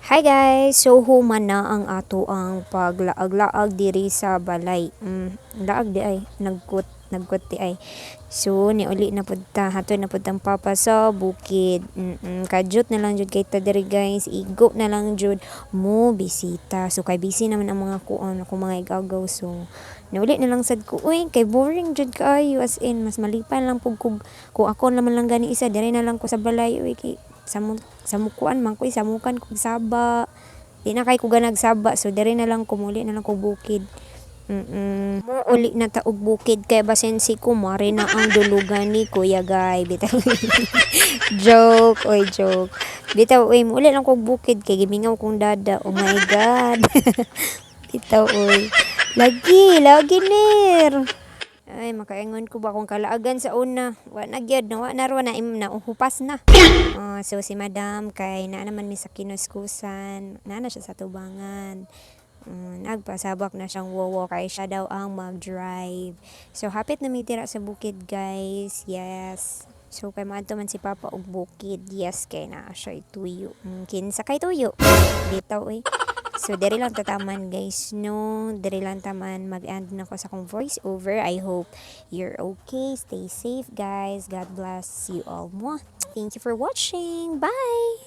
Hi guys! So human na ang ato ang paglaag-laag diri sa balay. Laag di ay nagkut di ay. So niuli na pud ta hatod na pud tang papa sa bukid. Kadyot na lang jud kay ta diri guys. Igo na lang jud mo bisita. So kay busy naman ang mga kuon ako mga igagaw. So niuli na lang sad ko. Uy, kay boring jud kaayo as in mas malipan lang pug kung ako naman lang gani isa diri na lang ko sa balay. Uy, kay samukuan man ko samukan kog saba di na kay ko ganag saba so diri na lang kumuli na lang ko bukid. Mo uli na ta og bukid kay basen si kumare na ang dulugan ni Kuya Guy bitaw. Joke, oy joke, bitaw oy muli lang kog bukid kay gimingaw kong dada, oh my god. Bitaw oy, lagi lagi ner. Ay, makaingon ko ba kung kalaagan sa una. Wa na gyud, wa na ro na im na uhupas na. So si Madam kay na naman mi sa kinuskusan. Na siya sa tubangan. Nagpasabak na siyang wowo kay siya daw ang mag-drive. So hapit na mi tira sa bukid, guys. Yes. So kay maadto man si Papa og bukid. Yes, kay na siya ituyo. Kinsa kay tuyo? Bitaw eh. So, diri lang tataman guys, no? Diri lang taman mag-end na ko sa kong voice over. I hope you're okay. Stay safe guys. God bless you all. Mwah. Thank you for watching. Bye!